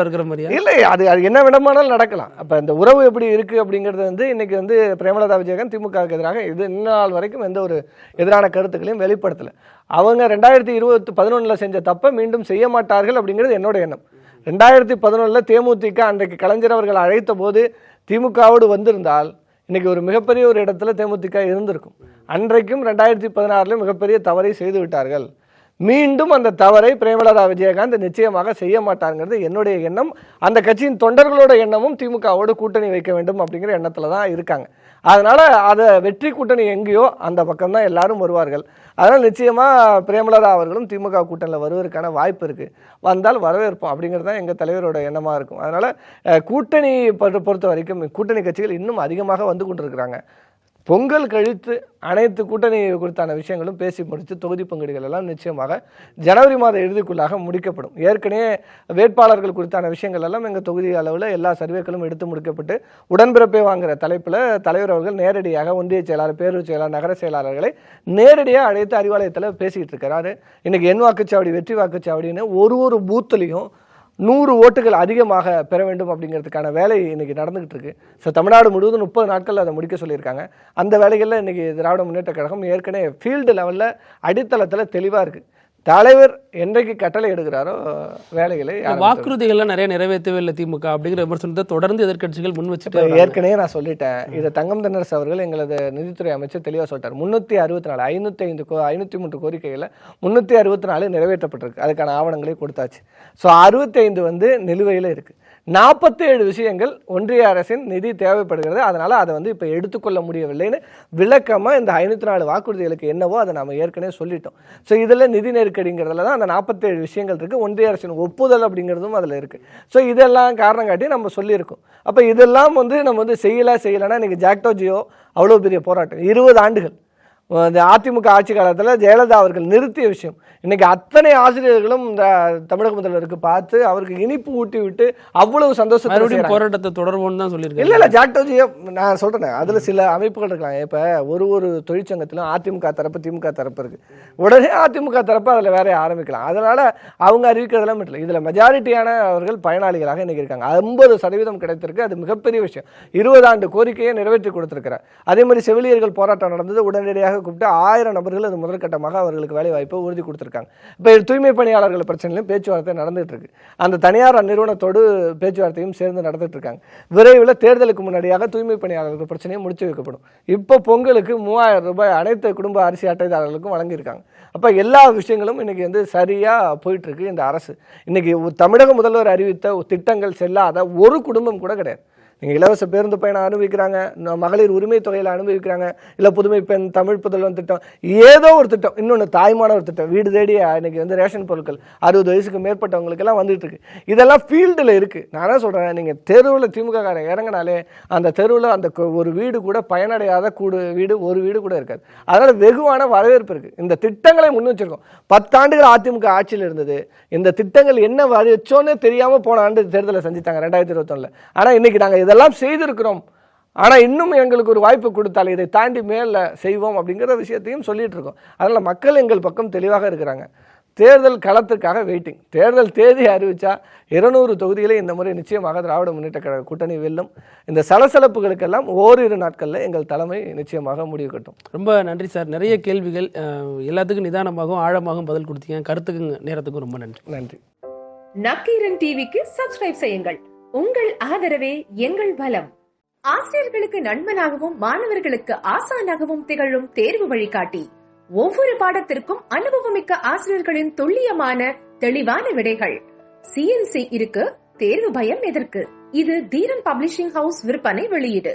இருக்கிற மாதிரி இல்லை, அது என்ன விடமானாலும் நடக்கலாம். அப்போ இந்த உறவு எப்படி இருக்குது அப்படிங்கிறது வந்து இன்னைக்கு வந்து பிரேமலதா விஜயகாந்த் திமுகவுக்கு எதிராக இது இந்நாள் வரைக்கும் எந்த ஒரு எதிரான கருத்துக்களையும் வெளிப்படுத்தலை. அவங்க 2011 செஞ்ச தப்பை மீண்டும் செய்ய மாட்டார்கள் அப்படிங்கிறது என்னோட எண்ணம். 2011 தேமுதிக அன்றைக்கு கலைஞர் அவர்கள் அழைத்த போது திமுகவோடு வந்திருந்தால் இன்னைக்கு ஒரு மிகப்பெரிய ஒரு இடத்துல தேமுதிக இருந்திருக்கும். அன்றைக்கும் 2016 மிகப்பெரிய தவறை செய்து விட்டார்கள். மீண்டும் அந்த தவறை பிரேமலதா விஜயகாந்த் நிச்சயமாக செய்ய மாட்டாங்கிறது என்னுடைய எண்ணம். அந்த கட்சியின் தொண்டர்களோட எண்ணமும் திமுகவோடு கூட்டணி வைக்க வேண்டும் அப்படிங்கிற எண்ணத்துல தான் இருக்காங்க. அதனால அதை வெற்றி கூட்டணி எங்கேயோ அந்த பக்கம் தான் எல்லாரும் வருவார்கள். அதனால் நிச்சயமா பிரேமலதா அவர்களும் திமுக கூட்டணியில் வருவதற்கான வாய்ப்பு இருக்கு. வந்தால் வரவேற்போம் அப்படிங்கிறது தான் எங்கள் தலைவரோட எண்ணமா இருக்கும். அதனால கூட்டணி பொறுத்த வரைக்கும் கூட்டணி கட்சிகள் இன்னும் அதிகமாக வந்து கொண்டிருக்கிறாங்க. பொங்கல் கழித்து அனைத்து கூட்டணி குறித்தான விஷயங்களும் பேசி முடித்து தொகுதி பங்கீடுகள் எல்லாம் நிச்சயமாக ஜனவரி மாத இறுதிக்குள்ளாக முடிக்கப்படும். ஏற்கனவே வேட்பாளர்கள் குறித்தான விஷயங்கள் எல்லாம் எங்கள் தொகுதி அளவில் எல்லா சர்வேக்களும் எடுத்து முடிக்கப்பட்டு உடன்பிறப்பே வாங்குகிற தலைப்பில் தலைவர் அவர்கள் நேரடியாக ஒன்றிய செயலாளர், பேரூர் செயலாளர், நகர செயலாளர்களை நேரடியாக அழைத்து அறிவாலயத்தில் பேசிக்கிட்டு இருக்கிறாரு. இன்னைக்கு என் வாக்குச்சாவடி, வெற்றி வாக்குச்சாவடின்னு ஒரு பூத்துலையும் 100 ஓட்டுகள் அதிகமாக பெற வேண்டும் அப்படிங்கிறதுக்கான வேலை இன்னைக்கு நடந்துகிட்டு இருக்கு. ஸோ தமிழ்நாடு முழுவதும் 30 நாட்கள் அதை முடிக்க சொல்லியிருக்காங்க. அந்த வேலைகளில் இன்னைக்கு திராவிட முன்னேற்ற கழகம் ஏற்கனவே ஃபீல்டு லெவலில் அடித்தளத்தில் தெளிவாக இருக்கு. தலைவர் என்றைக்கு கட்டளை எடுக்கிறாரோ வேலைகளை வாக்குறுதிகள்லாம் நிறைய நிறைவேற்றவே இல்லை திமுக அப்படிங்கிற விமர்சனத்தை தொடர்ந்து எதிர்க்கட்சிகள் முன் வச்சுட்டு ஏற்கனவே நான் சொல்லிட்டேன். இதை தங்கம் தென்னரசு அவர்கள் எங்களது நிதித்துறை அமைச்சர் தெளிவாக சொல்லிட்டார். 364 503 கோரிக்கைகளை 364 நிறைவேற்றப்பட்டிருக்கு. அதுக்கான ஆவணங்களை கொடுத்தாச்சு. ஸோ 65 நிலுவையில் இருக்கு. 47 விஷயங்கள் ஒன்றிய அரசின் நிதி தேவைப்படுகிறது. அதனால அதை இப்போ எடுத்துக்கொள்ள முடியவில்லைன்னு விளக்கமா இந்த 504 வாக்குறுதிகளுக்கு என்னவோ அதை நாம ஏற்கனவே சொல்லிட்டோம். ஸோ இதில் நிதி நெருக்கடிங்கிறதுல தான் அந்த 47 விஷயங்கள் இருக்கு. ஒன்றிய அரசின் ஒப்புதல் அப்படிங்கிறதும் அதில் இருக்கு. ஸோ இதெல்லாம் காரணம் காட்டி நம்ம சொல்லியிருக்கோம். அப்போ இதெல்லாம் நம்ம செய்யலைன்னா இன்னைக்கு ஜாக்டோ ஜியோ அவ்வளோ பெரிய போராட்டம் 20 ஆண்டுகள் அதிமுக ஆட்சி காலத்தில் ஜெயலலிதா அவர்கள் நிறுத்திய விஷயம் இன்னைக்கு அத்தனை ஆசிரியர்களும் இந்த தமிழக முதல்வருக்கு பார்த்து அவருக்கு இனிப்பு ஊட்டி விட்டு அவ்வளவு சந்தோஷத்தை போராட்டத்தை தொடர்போன்னு தான் சொல்லியிருக்கேன். இல்ல ஜாக்டோஜியை நான் சொல்றேன். அதுல சில அமைப்புகள் இருக்கலாம். இப்ப ஒரு தொழிற்சங்கத்திலும் அதிமுக தரப்பு திமுக தரப்பு இருக்கு. உடனே அதிமுக தரப்பு அதுல வேற ஆரம்பிக்கலாம். அதனால அவங்க அறிவிக்கிறதெல்லாம் இல்லை. இதுல மெஜாரிட்டியான அவர்கள் பயனாளிகளாக இன்னைக்கு இருக்காங்க. 50% கிடைத்திருக்கு. அது மிகப்பெரிய விஷயம். 20 ஆண்டு கோரிக்கையை நிறைவேற்றி கொடுத்திருக்கிறார். அதே மாதிரி செவிலியர்கள் போராட்டம் நடந்தது. உடனடியாக கூப்பிட்டு 1000 நபர்கள் அது முதற்கட்டமாக அவர்களுக்கு வேலை வாய்ப்பை உறுதி கொடுத்திருக்காங்க. இப்ப தூய்மை பணியாளர்கள் பிரச்சனையிலும் பேச்சுவார்த்தை நடந்துட்டு இருக்கு. அந்த தனியார் நிறுவனத்தோடு பேச்சுவார்த்தையும் சேர்ந்து நடந்துட்டு இருக்காங்க. விரைவில் தேர்தலுக்கு முன்னாடியாக தூய்மை பணியாளர்கள் பிரச்சனையும் முடிச்சு வைக்கப்படும். இப்போ பொங்கலுக்கு 3000 ரூபாய் அனைத்து குடும்ப அரிசி அட்டைதாரர்களுக்கும் வழங்கியிருக்காங்க. அப்ப எல்லா விஷயங்களும் இன்னைக்கு சரியா போயிட்டு இருக்கு. இந்த அரசு இன்னைக்கு தமிழக முதல்வர் அறிவித்த திட்டங்கள் செல்லாத ஒரு குடும்பம் கூட கிடையாது. நீங்கள் இலவச பேருந்து பயணம் அனுபவிக்கிறாங்க, மகளிர் உரிமை தொகையில் அனுபவிக்கிறாங்க, இல்லை புதுமை பெண் தமிழ் புதல்வன் திட்டம், ஏதோ ஒரு திட்டம், இன்னொன்று தாய்மானவர் திட்டம், வீடு தேடி இன்னைக்கு ரேஷன் பொருட்கள் 60 வயசுக்கு மேற்பட்டவங்களுக்கு எல்லாம் வந்துட்டு இருக்கு. இதெல்லாம் ஃபீல்டில் இருக்கு. நான் என்ன சொல்றேன், நீங்கள் தெருவில் திமுக காரன் இறங்கினாலே அந்த தெருவில் அந்த ஒரு வீடு கூட பயனடையாத ஒரு வீடு கூட இருக்காது. அதனால வெகுவான வரவேற்பு இருக்கு. இந்த திட்டங்களை முன் வச்சிருக்கோம். 10 ஆண்டுகள் அதிமுக ஆட்சியில் இருந்தது. இந்த திட்டங்கள் என்ன வச்சோன்னு தெரியாம போன ஆண்டு தேர்தலை செஞ்சுட்டாங்க 2021. ஆனா இன்னைக்கு நாங்கள் இதெல்லாம் செய்திருக்கிறோம். ஆனா இன்னும் எங்களுக்கு ஒரு வாய்ப்பு கொடுத்தால் இதை தாண்டி மேல செய்வோம் அப்படிங்கிற விஷயத்தையும் சொல்லிட்டு இருக்கோம். அதனால மக்கள் எங்கள் பக்கம் தெளிவாக இருக்கிறாங்க. தேர்தல் களத்துக்காக வெயிட்டிங். தேர்தல் தேதி அறிவிச்சா 200 தொகுதிகளை இந்த முறை நிச்சயமாக திராவிட முன்னேற்ற கழக கூட்டணி வெல்லும். இந்த சலசலப்புகளுக்கெல்லாம் ஓரிரு நாட்கள்ல எங்கள் தலைமை நிச்சயமாக முடிவு கட்டும். ரொம்ப நன்றி சார். நிறைய கேள்விகள் எல்லாத்துக்கும் நிதானமாகவும் ஆழமாகவும் பதில் கொடுத்தீங்க. கருத்துக்கும் நேரத்துக்கும் ரொம்ப நன்றி. நன்றி. நக்கீரன் டிவிக்கு சப்ஸ்கிரைப் செய்யுங்கள். உங்கள் ஆதரவே எங்கள் பலம். ஆசிரியர்களுக்கு நண்பனாகவும் மாணவர்களுக்கு ஆசானாகவும் திகழும் தேர்வு வழிகாட்டி. ஒவ்வொரு பாடத்திற்கும் அனுபவமிக்க ஆசிரியர்களின் துல்லியமான தெளிவான விடைகள். CNC இருக்கு, தேர்வு பயம் எதற்கு? இது தீரன் பப்ளிஷிங் ஹவுஸ் விற்பனை வெளியீடு.